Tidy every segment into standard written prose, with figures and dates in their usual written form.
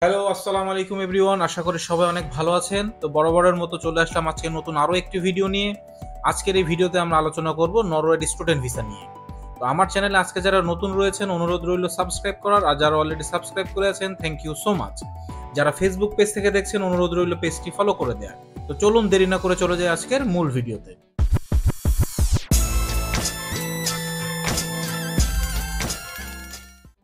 Hello, আসসালামু আলাইকুম everyone. আশা করি সবাই অনেক ভালো আছেন। তো বরাবরের মতো চলে আসলাম আজকে নতুন আরো একটি ভিডিও নিয়ে। আজকের এই ভিডিওতে আমরা আলোচনা করব নরওয়ের স্টুডেন্ট ভিসা নিয়ে। তো আমার চ্যানেলে আজকে যারা নতুন রয়েছেন অনুরোধ রইল সাবস্ক্রাইব করার, আর যারা অলরেডি সাবস্ক্রাইব করে আছেন থ্যাংক ইউ সো মাচ। যারা ফেসবুক পেজ থেকে দেখছেন অনুরোধ রইল পেজটি ফলো করে দেওয়ার। তো চলুন দেরি না করে চলে যাই আজকের মূল ভিডিওতে।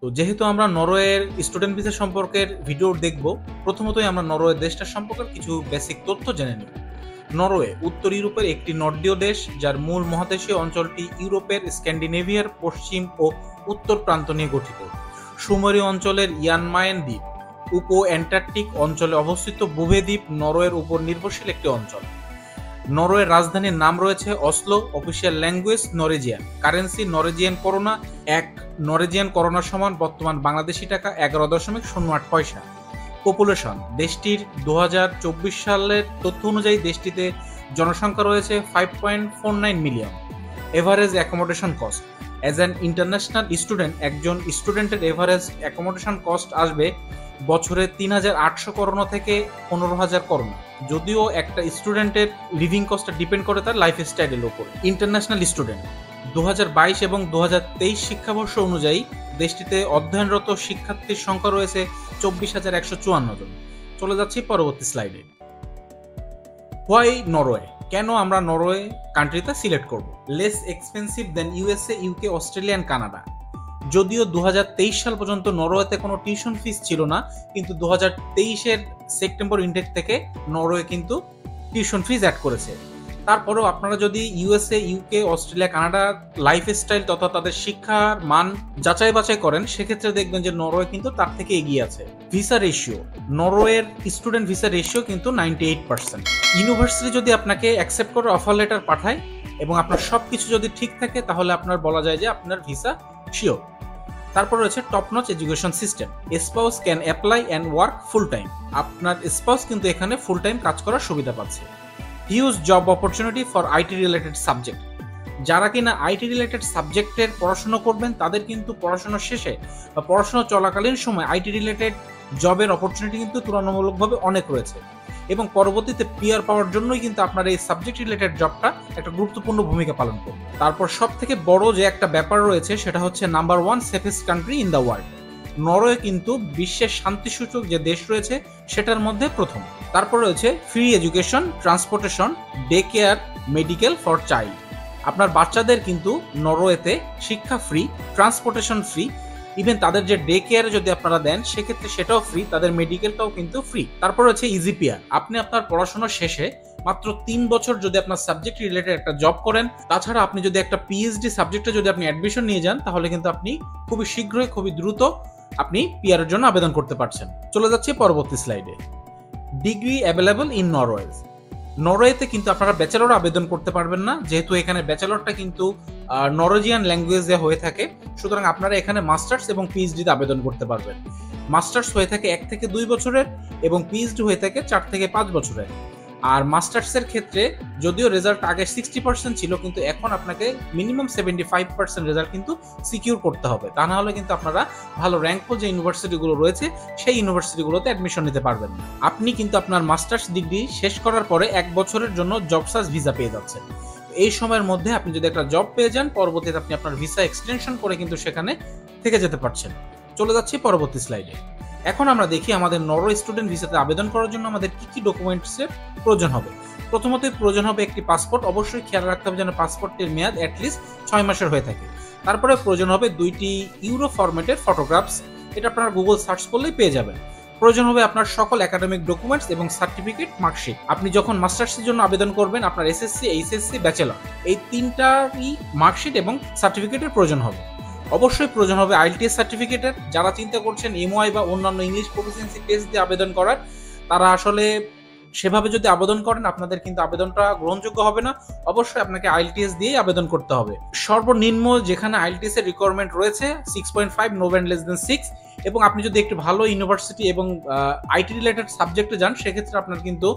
তো যেহেতু আমরা নরওয়ের স্টুডেন্ট ভিসা সম্পর্কের ভিডিও দেখব, প্রথমতই আমরা নরওয়ে দেশটার সম্পর্কে কিছু বেসিক তথ্য জেনে নেব। নরওয়ে উত্তর ইউরোপের একটি নর্দীয় দেশ, যার মূল মহাদেশীয় অঞ্চলটি ইউরোপের স্ক্যান্ডিনেভিয়ার পশ্চিম ও উত্তর প্রান্ত নিয়ে গঠিত। সুমেরীয় অঞ্চলের ইয়ানমায়েন দ্বীপ উপ অ্যান্টার্কটিক অঞ্চলে অবস্থিত বুভে দ্বীপ নরওয়ের উপর নির্ভরশীল একটি অঞ্চল। নরওয়ের রাজধানীর নাম রয়েছে Oslo. Official language Norwegian. Currency Norwegian corona. এক নরওয়েজিয়ান করোনার সমান বর্তমান বাংলাদেশি টাকা 11.08 পয়সা। পপুলেশন দেশটির 2024 সালের তথ্য অনুযায়ী দেশটিতে জনসংখ্যা রয়েছে 5.49 million. Average accommodation cost. As an international student একজন স্টুডেন্টের এভারেজ অ্যাকোমোডেশন কস্ট আসবে বছরে 3,800 করোনা থেকে 15,000 করোনা। যদিও একটা স্টুডেন্টের লিভিং কস্টটা ডিপেন্ড করে তার লাইফ স্টাইলের উপর। ইন্টারন্যাশনাল স্টুডেন্ট 2022 এবং 2023 শিক্ষাবর্ষ অনুযায়ী দেশটিতে অধ্যয়নরত শিক্ষার্থীর সংখ্যা রয়েছে 24,154 জন। চলে যাচ্ছি পরবর্তী স্লাইডে। Why Norway? কেন আমরা নরওয়ে কান্ট্রিতে সিলেক্ট করব? Less expensive than USA, UK, Australia and Canada. যদিও 2023 সাল পর্যন্ত নরওয়েতে কোনো টিউশন ফিস ছিল না, কিন্তু 2023-এর সেপ্টেম্বর ইনটেক থেকে নরওয়ে কিন্তু টিউশন ফিস অ্যাড করেছে। তারপরেও আপনারা যদি USA, UK, Australia, Canada lifestyle তথা তাদের শিক্ষার মান যাচাই বাছাই করেন, সেক্ষেত্রে দেখবেন যে নরওয়ে কিন্তু তার থেকে এগিয়ে আছে। ভিসা রেশিও, নরওয়ের স্টুডেন্ট ভিসা রেশিও কিন্তু 98%। ইউনিভার্সিটি যদি আপনাকে অ্যাকসেপ্ট করে অফার লেটার পাঠায় এবং আপনার সবকিছু যদি ঠিক থাকে, তাহলে আপনার বলা যায় যে আপনার ভিসা শিওর। তারপর রয়েছে top notch education system. Spouse can apply and work full time. আপনার স্পাউস কিন্তু এখানে ফুল টাইম কাজ করার সুবিধা পাচ্ছে। Huge job opportunity for IT related subject. যারা কিনা আইটি রিলেটেড সাবজেক্টের পড়াশোনা করবেন, তাদের কিন্তু পড়াশোনা শেষে বা পড়াশোনা চলাকালীন সময় আইটি রিলেটেড জবের অপরচুনিটি কিন্তু তুলনামূলকভাবে অনেক রয়েছে, এবং পরবর্তীতে পিআর পাওয়ার জন্যই কিন্তু আপনার এই সাবজেক্ট রিলেটেড জবটা একটা গুরুত্বপূর্ণ ভূমিকা পালন করবে। তারপর সব থেকে বড় যে একটা ব্যাপার রয়েছে সেটা হচ্ছে number 1 safest country in the world. Norway কিন্তু বিশ্বের শান্তিসূচক যে দেশ রয়েছে সেটার মধ্যে প্রথম। তারপর রয়েছে free education, transportation, day care, medical for child. আপনার বাচ্চাদের কিন্তু নরওয়েতে শিক্ষা ফ্রি, ট্রান্সপোর্টেশন ফ্রি, ইভেন তাদের যে ডে কেয়ারে যদি আপনারা দেন সেক্ষেত্রে সেটাও ফ্রি, তাদের মেডিকেলটাও কিন্তু ফ্রি। তারপর হচ্ছে ইজি পিআর। আপনি আপনার পড়াশোনা শেষে মাত্র 3 বছর যদি আপনার সাবজেক্ট রিলেটেড একটা জব করেন, তাছাড়া আপনি যদি একটা পিএইচডি সাবজেক্টে যদি আপনি অ্যাডমিশন নিয়ে যান, তাহলে কিন্তু আপনি খুবই শীঘ্রই, খুবই দ্রুত আপনি পিআর এর জন্য আবেদন করতে পারছেন। চলে যাচ্ছি পরবর্তী স্লাইডে। Degree available in Norway. নরওয়েতে কিন্তু আপনারা ব্যাচেলর আবেদন করতে পারবেন না, যেহেতু এখানে ব্যাচেলরটা কিন্তু নরওয়েজিয়ান ল্যাঙ্গুয়েজে হয়ে থাকে। সুতরাং আপনারা এখানে মাস্টার্স এবং পিএইচডিতে আবেদন করতে পারবেন। মাস্টার্স হয়ে থাকে 1 থেকে 2 বছরের এবং পিএইচডি হয়ে থাকে 4 থেকে 5 বছরের। আর মাস্টার্সের ক্ষেত্রে যদিও রেজাল্ট আগে 60% ছিল, কিন্তু এখন আপনাকে মিনিমাম 75% রেজাল্ট কিন্তু সিকিউর করতে হবে, তা না হলে কিন্তু আপনারা ভালো র্যাঙ্কফুল যে ইউনিভার্সিটিগুলো রয়েছে সেই ইউনিভার্সিটিগুলোতে অ্যাডমিশন নিতে পারবেন না। আপনি কিন্তু আপনার মাস্টার্স ডিগ্রি শেষ করার পরে 1 বছরের জন্য জব সার্চ ভিসা পেয়ে যাচ্ছেন। এই সময়ের মধ্যে আপনি যদি একটা জব পেয়ে যান, পরবর্তীতে আপনি আপনার ভিসা এক্সটেনশন করে কিন্তু সেখানে থেকে যেতে পারছেন। চলে যাচ্ছি পরবর্তী স্লাইডে। এখন আমরা দেখি আমাদের নরওয়ে স্টুডেন্ট ভিসাতে আবেদন করার জন্য আমাদের কি কি ডকুমেন্টসের প্রয়োজন হবে। প্রথমতই প্রয়োজন হবে একটি পাসপোর্ট। অবশ্যই খেয়াল রাখতে হবে যেন পাসপোর্টের মেয়াদ অ্যাটলিস্ট 6 মাসের হয়ে থাকে। তারপরে প্রয়োজন হবে 2টি ইউরো ফরম্যাটের ফটোগ্রাফস। এটা আপনারা গুগল সার্চ করলেই পেয়ে যাবেন। প্রয়োজন হবে আপনার সকল একাডেমিক ডকুমেন্টস এবং সার্টিফিকেট, মার্কশিট। আপনি যখন মাস্টার্সের জন্য আবেদন করবেন, আপনার এসএসসি, এইচএসসি, ব্যাচেলর এই 3টারই মার্কশিট এবং সার্টিফিকেটের প্রয়োজন হবে। অবশ্যই প্রয়োজন হবে আইএলটিএস সার্টিফিকেটের। যারা চিন্তা করছেন এমওআই বা অন্যান্য ইংলিশ প্রফিসিয়েন্সি টেস্ট দিয়ে আবেদন করার, তারা আসলে সেভাবে যদি আবেদন করেন আপনাদের কিন্তু আবেদনটা গ্রহণযোগ্য হবে না। অবশ্যই আপনাকে আইএলটিএস দিয়েই আবেদন করতে হবে। সর্বনিম্ন যেখানে আইএলটিএস এর রিকোয়ারমেন্ট রয়েছে 6.5, নো ব্যান্ড লেস দেন 6। এবং আপনি যদি একটু ভালো ইউনিভার্সিটি এবং আইটি রিলেটেড সাবজেক্টে যান, সেক্ষেত্রে আপনার কিন্তু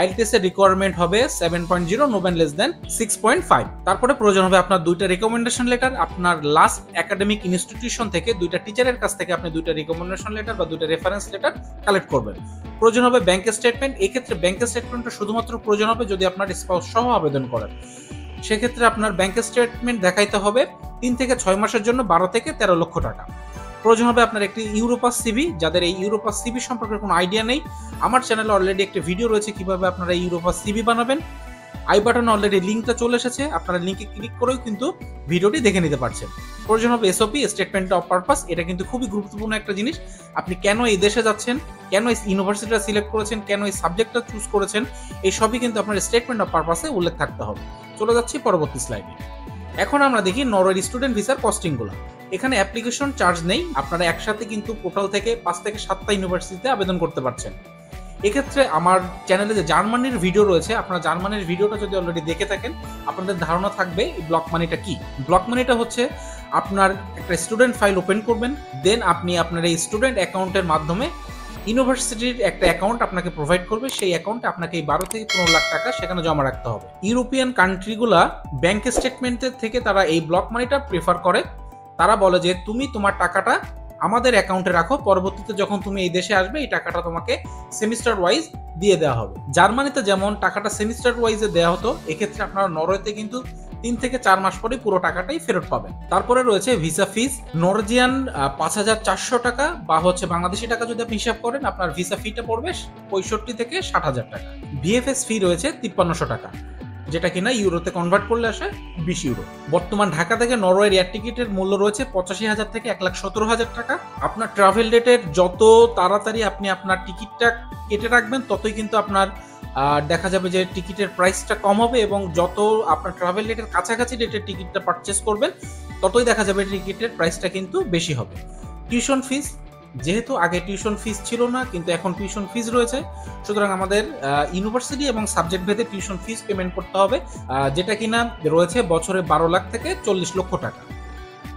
IELTS এর রিকোয়ারমেন্ট হবে 7.0, নো ব্যান্ড লেস দেন 6.5। তারপরে প্রয়োজন হবে আপনার 2টা রিকমেন্ডেশন লেটার, আপনার লাস্ট একাডেমিক ইনস্টিটিউশন থেকে 2টা টিচারের কাছ থেকে আপনি 2টা রিকমেন্ডেশন লেটার বা 2টা রেফারেন্স লেটার কালেক্ট করবেন। প্রয়োজন হবে ব্যাংক স্টেটমেন্ট। এক্ষেত্রে ব্যাংক স্টেটমেন্টটা শুধুমাত্র প্রয়োজন হবে যদি আপনার স্পাউস সহ আবেদন করেন। সেক্ষেত্রে আপনার ব্যাংক স্টেটমেন্ট দেখাইতে হবে 3 থেকে 6 মাসের জন্য 12 থেকে 13 লক্ষ টাকা। প্রয়োজন হবে আপনার একটি ইউরোপাস সিভি। যাদের এই ইউরোপাস সিভি সম্পর্কে কোনো আইডিয়া নেই, আমার চ্যানেলে অলরেডি একটি ভিডিও রয়েছে কিভাবে আপনারা ইউরোপাস সিভি বানাবেন। আই বাটনে অলরেডি লিঙ্কটা চলে এসেছে, আপনারা লিঙ্কে ক্লিক করেও কিন্তু ভিডিওটি দেখে নিতে পারছেন। প্রয়োজন হবে এসওপি, স্টেটমেন্ট অফ পারপাস। এটা কিন্তু খুবই গুরুত্বপূর্ণ একটা জিনিস। আপনি কেন এই দেশে যাচ্ছেন, কেন এই ইউনিভার্সিটিটা সিলেক্ট করেছেন, কেন এই সাবজেক্টটা চুজ করেছেন, এই সবই কিন্তু আপনার স্টেটমেন্ট অফ পারপাসে উল্লেখ থাকতে হবে। চলে যাচ্ছি পরবর্তী স্লাইডে। এখন আমরা দেখি নরওয়ের স্টুডেন্ট ভিসার কস্টিংগুলো। এখানে অ্যাপ্লিকেশন চার্জ নেই, আপনারা একসাথে কিন্তু পোর্টাল থেকে 5 থেকে 7টা ইউনিভার্সিটিতে আবেদন করতে পারছেন। এক্ষেত্রে আমার চ্যানেলে যে জার্মানির ভিডিও রয়েছে, আপনারা জার্মানির ভিডিওটা যদি অলরেডি দেখে থাকেন আপনাদের ধারণা থাকবে এই ব্লক মানিটা কি। ব্লক মানিটা হচ্ছে আপনার একটা স্টুডেন্ট ফাইল ওপেন করবেন, দেন আপনি আপনার এই স্টুডেন্ট অ্যাকাউন্টের মাধ্যমে ইউনিভার্সিটির একটা অ্যাকাউন্ট আপনাকে প্রোভাইড করবে, সেই অ্যাকাউন্টে আপনাকে এই 12 থেকে 15 লাখ টাকা সেখানে জমা রাখতে হবে। ইউরোপিয়ান কান্ট্রিগুলা ব্যাংক স্টেটমেন্টের থেকে তারা এই ব্লক মানিটা প্রেফার করে। তারা বলে যে তুমি তোমার টাকাটা আমাদের অ্যাকাউন্টে রাখো, পরবর্তীতে যখন তুমি এই দেশে আসবে এই টাকাটা তোমাকে সেমিস্টার ওয়াইজ দিয়ে দেওয়া হবে। জার্মানিতে যেমন টাকাটা সেমিস্টার ওয়াইজে দেওয়া হতো, এক্ষেত্রে আপনারা নরওয়েতে কিন্তু 3 থেকে 4 মাস পরে পুরো টাকাটাই ফেরত পাবেন। তারপরে রয়েছে ভিসা ফিস। নরওয়েজিয়ান 5,400 টাকা বা হচ্ছে বাংলাদেশি টাকা যদি আপনি হিসাব করেন, আপনার ভিসা ফিটা পড়বে 65 থেকে 60,000 টাকা। ভিএফএস ফি রয়েছে 5300 টাকা, যেটা কিনা ইউরোতে কনভার্ট করলে আসে 20 ইউরো। বর্তমান ঢাকা থেকে নরওয়ের এয়ার টিকিটের মূল্য রয়েছে 85,000 থেকে 1,17,000 টাকা। আপনার ট্রাভেল ডেটের যত তাড়াতাড়ি আপনি আপনার টিকিটটা কেটে রাখবেন, ততই কিন্তু আপনার দেখা যাবে যে টিকিটের প্রাইসটা কম হবে, এবং যত আপনার ট্রাভেল ডেটের কাছাকাছি ডেটের টিকিটটা পারচেস করবেন, ততই দেখা যাবে টিকিটের প্রাইসটা কিন্তু বেশি হবে। টিউশন ফিস, যেহেতু আগে টিউশন ফিস ছিল না কিন্তু এখন টিউশন ফিস রয়েছে, সুতরাং আমাদের ইউনিভার্সিটি এবং সাবজেক্ট ভেদে টিউশন ফিস পেমেন্ট করতে হবে, যেটা কিনা রয়েছে বছরে 12 লাখ থেকে 40 লক্ষ টাকা।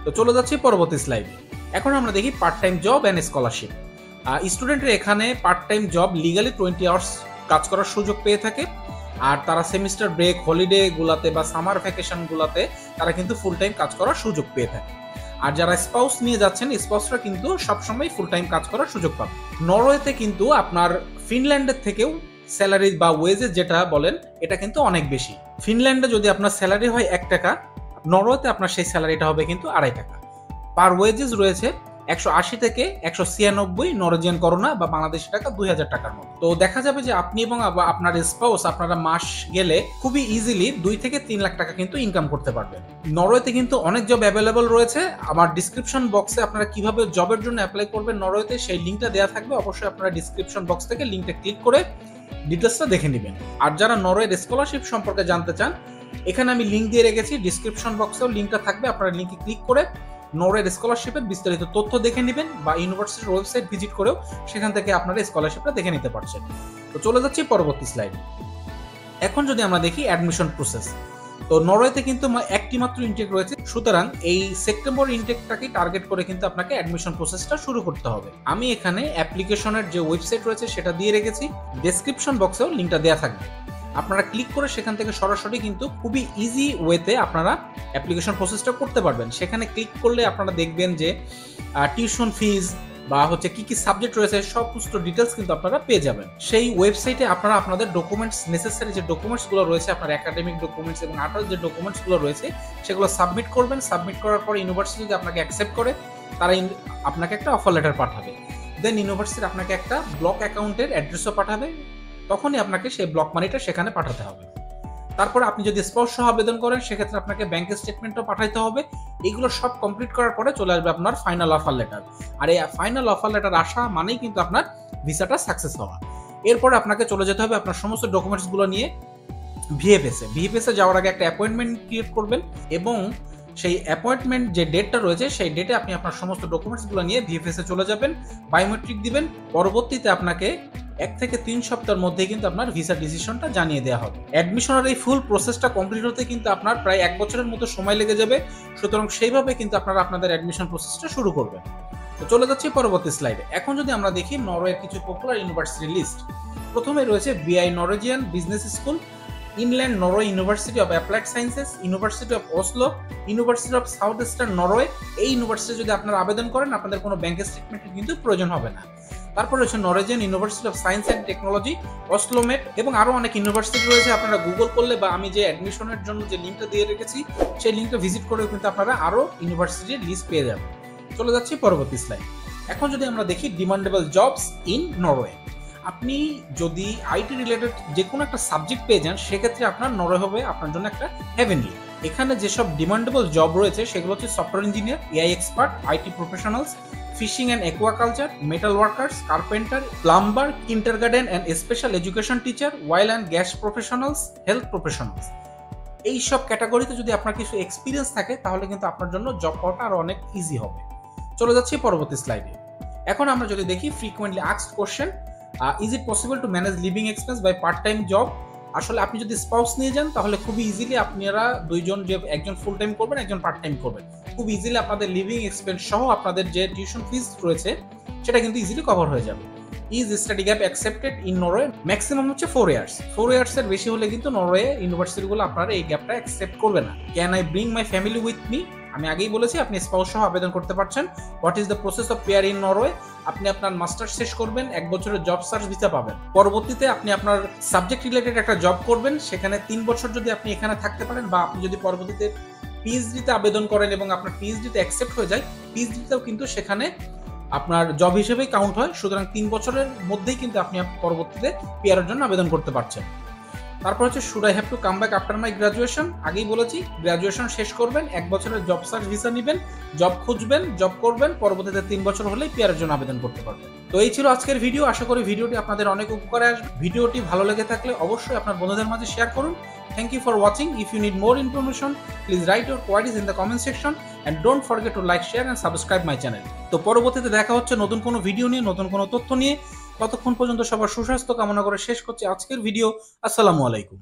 তো চলে যাচ্ছি পরবর্তী স্লাইডে। এখন আমরা দেখি part time job and scholarship. স্টুডেন্টরা এখানে part time job legally 20 hours কাজ করার সুযোগ পেয়ে থাকে, আর তারা সেমিস্টার ব্রেক, হলিডে গুলাতে বা সামার ভ্যাকেশন গুলাতে তারা কিন্তু ফুল টাইম কাজ করার সুযোগ পেয়ে থাকে। আর যারা স্পাউস নিয়ে যাচ্ছেন, স্পাউসরা কিন্তু সবসময় ফুল টাইম কাজ করার সুযোগ পাবে। নরওয়েতে কিন্তু আপনার ফিনল্যান্ডের থেকেও স্যালারি বা ওয়েজেস যেটা বলেন, এটা কিন্তু অনেক বেশি। ফিনল্যান্ডে যদি আপনার স্যালারি হয় 1 টাকা, নরওয়েতে আপনার সেই স্যালারিটা হবে কিন্তু 2.5 টাকা। পার ওয়েজেস রয়েছে 180 থেকে 196 নরওয়েজিয়ান করোনা বা বাংলাদেশি টাকা 2000 টাকার মতো। তো দেখা যাবে যে আপনি এবং আপনার স্পাউস আপনারা মাস গেলে খুবই ইজিলি 2 থেকে 3 লাখ টাকা কিন্তু ইনকাম করতে পারবেন। নরওয়েতে কিন্তু অনেক জব অ্যাভেলেবল রয়েছে। আমার ডিসক্রিপশন বক্সে আপনারা কিভাবে জবের জন্য অ্যাপ্লাই করবেন নরওয়েতে সেই লিঙ্কটা দেওয়া থাকবে, অবশ্যই আপনারা ডিসক্রিপশন বক্স থেকে লিঙ্কটা ক্লিক করে ডিটেলসটা দেখে নেবেন। আর যারা নরওয়ের স্কলারশিপ সম্পর্কে জানতে চান, এখানে আমি লিঙ্ক দিয়ে রেখেছি, ডিসক্রিপশন বক্সেও লিঙ্কটা থাকবে, আপনারা লিঙ্কে ক্লিক করে নরওয়ের স্কলারশিপের বিস্তারিত তথ্য দেখে নেবেন, বা ইউনিভার্সিটির ওয়েবসাইট ভিজিট করেও সেখান থেকে আপনারা স্কলারশিপটা দেখে নিতে পারছেন। তো চলে যাচ্ছি পরবর্তী স্লাইড। এখন যদি আমরা দেখি অ্যাডমিশন প্রসেস, তো নরওয়েতে কিন্তু একটি মাত্র ইনটেক রয়েছে, সুতরাং এই সেপ্টেম্বর ইনটেকটাকে টার্গেট করে কিন্তু আপনাকে অ্যাডমিশন প্রসেসটা শুরু করতে হবে। আমি এখানে অ্যাপ্লিকেশনের যে ওয়েবসাইট রয়েছে সেটা দিয়ে রেখেছি, ডেসক্রিপশন বক্সেও লিঙ্কটা দেওয়া থাকবে, আপনারা ক্লিক করে সেখান থেকে সরাসরি কিন্তু খুবই ইজি ওয়েতে আপনারা অ্যাপ্লিকেশন প্রসেসটা করতে পারবেন। সেখানে ক্লিক করলে আপনারা দেখবেন যে টিউশন ফিজ বা হচ্ছে কি কি সাবজেক্ট রয়েছে সমস্ত ডিটেলস কিন্তু আপনারা পেয়ে যাবেন। সেই ওয়েবসাইটে আপনারা আপনাদের ডকুমেন্টস, নেসেসারি যে ডকুমেন্টসগুলো রয়েছে, আপনার একাডেমিক ডকুমেন্টস এবং আদার যে ডকুমেন্টসগুলো রয়েছে সেগুলো সাবমিট করবেন। সাবমিট করার পর ইউনিভার্সিটি যদি আপনাকে অ্যাকসেপ্ট করে, তারা আপনাকে একটা অফার লেটার পাঠাবে। দেন ইউনিভার্সিটি আপনাকে একটা ব্লক অ্যাকাউন্টের অ্যাড্রেসও পাঠাবে, তখনই আপনাকে সেই ব্লক মানিটা সেখানে পাঠাতে হবে। তারপরে আপনি যদি স্পাউস সহ আবেদন করেন, সেক্ষেত্রে আপনাকে ব্যাংক স্টেটমেন্টও পাঠাইতে হবে। এগুলো সব কমপ্লিট করার পরে চলে আসবে আপনার ফাইনাল অফার লেটার। আর এই ফাইনাল অফার লেটার আসা মানেই কিন্তু আপনার ভিসাটা সাকসেস হওয়া। এরপরে আপনাকে চলে যেতে হবে আপনার সমস্ত ডকুমেন্টসগুলো নিয়ে ভিএফএসে যাওয়ার আগে একটা অ্যাপয়েন্টমেন্ট ক্রিয়েট করবেন, এবং সেই অ্যাপয়েন্টমেন্ট যে ডেটটা রয়েছে সেই ডেটে আপনি আপনার সমস্ত ডকুমেন্টসগুলো নিয়ে ভিএফএসে চলে যাবেন, বায়োমেট্রিক দিবেন। পরবর্তীতে আপনাকে 1 থেকে 3 সপ্তাহের মধ্যে কিন্তু আপনার ভিসা ডিসিশনটা জানিয়ে দেওয়া হবে। অ্যাডমিশনের এই ফুল প্রসেসটা কমপ্লিট হতে কিন্তু আপনার প্রায় 1 বছরের মতো সময় লেগে যাবে, সুতরাং সেইভাবে কিন্তু আপনারা আপনাদের অ্যাডমিশন প্রসেসটা শুরু করবেন। তো চলে যাচ্ছি পরবর্তী স্লাইডে। এখন যদি আমরা দেখি নরওয়ের কিছু পপুলার ইউনিভার্সিটি লিস্ট, প্রথমে রয়েছে বিআই Norwegian business school, inland Norway university of applied sciences, university of Oslo, university of south eastern Norway. এই ইউনিভার্সিটি যদি আপনারা আবেদন করেন আপনাদের কোনো ব্যাংক স্টেটমেন্টের কিন্তু প্রয়োজন হবে না। তারপর রয়েছে Norwegian university of science and technology, OsloMet এবং আরও অনেক ইউনিভার্সিটি রয়েছে। আপনারা গুগল করলে বা আমি যে অ্যাডমিশনের জন্য যে লিঙ্কটা দিয়ে রেখেছি সেই লিঙ্কটা ভিজিট করেও কিন্তু আপনারা আরও ইউনিভার্সিটির লিস্ট পেয়ে যাবেন। চলে যাচ্ছি পরবর্তী স্লাইড। এখন যদি আমরা দেখি ডিমান্ডেবল জবস ইন নরওয়ে, আপনি যদি আইটি রিলেটেড যে কোনো একটা সাবজেক্ট পেয়ে যান সেক্ষেত্রে আপনার নরওয়ে হবে আপনার জন্য একটা হেভেনলি। এখানে যেসব ডিমান্ডেবল জব রয়েছে সেগুলো হচ্ছে software engineer, AI expert, IT professionals, fishing and aquaculture, metal workers, carpenter, plumber, kindergarten and special education teacher, oil and gas professionals, health professionals. এই সব ক্যাটাগরিতে যদি আপনার কিছু এক্সপিরিয়েন্স থাকে তাহলে কিন্তু আপনার জন্য জব পাওয়াটা আরো অনেক ইজি হবে। চলে যাচ্ছি পরবর্তী স্লাইডে। এখন আমরা যদি দেখি frequently asked question, is it possible to manage living expense by part time job? আসলে আপনি যদি স্পাউস নিয়ে যান তাহলে খুবই ইজিলি আপনারা দুইজন, যে একজন ফুল টাইম করবেন একজন পার্ট টাইম করবেন, খুব ইজিলি আপনাদের লিভিং এক্সপেন্স সহ আপনাদের যে টিউশন ফিস রয়েছে সেটা কিন্তু ইজিলি কভার হয়ে যাবে। Is study gap accepted in Norway? Maximum হচ্ছে 4 ইয়ার্স। 4 ইয়ার্সের বেশি হলে কিন্তু নরওয়ে ইউনিভার্সিটিগুলো আপনারা এই গ্যাপটা অ্যাকসেপ্ট করবে না। Can I bring my family with me? আমি আগেই বলেছি আপনি স্পাউস সহ আবেদন করতে পারছেন। What is the process of pair in Norway? আপনি আপনার মাস্টার্স শেষ করবেন, 1 বছরের জব সার্চ ভিসা পাবেন, পরবর্তীতে আপনি আপনার সাবজেক্ট রিলেটেড একটা জব করবেন, সেখানে 3 বছর যদি আপনি এখানে থাকতে পারেন বা আপনি যদি পরবর্তীতে পিএইচডিতে আবেদন করেন এবং আপনার পিএইচডিতে অ্যাকসেপ্ট হয়ে যায়, পিএইচডিতেও কিন্তু সেখানে আপনার জব হিসেবেই কাউন্ট হয়। সুতরাং 3 বছরের মধ্যেই কিন্তু আপনি পরবর্তীতে পিআরের জন্য আবেদন করতে পারছেন। তারপর হচ্ছে should I have to come back after my graduation? আগেই বলেছি গ্রাজুয়েশন শেষ করবেন, 1 বছরের জব সার্চ ভিসা নেবেন, জব খুঁজবেন, জব করবেন, পরবর্তীতে 3 বছর হলেই পিআরের জন্য আবেদন করতে পারবেন। তো এই ছিল আজকের ভিডিও। আশা করি ভিডিওটি আপনাদের অনেক উপকারে আসবে। ভিডিওটি ভালো লেগে থাকলে অবশ্যই আপনার বন্ধুদের মাঝে শেয়ার করুন। Thank you for watching. If you need more information, please write your queries in the comment section and don't forget to like, share and subscribe my channel. তো পরবর্তীতে দেখা হচ্ছে নতুন কোনো ভিডিও নিয়ে, নতুন কোনো তথ্য নিয়ে। ততক্ষণ পর্যন্ত সবার সুস্বাস্থ্য কামনা করে শেষ করছি আজকের ভিডিও। আসসালামু আলাইকুম।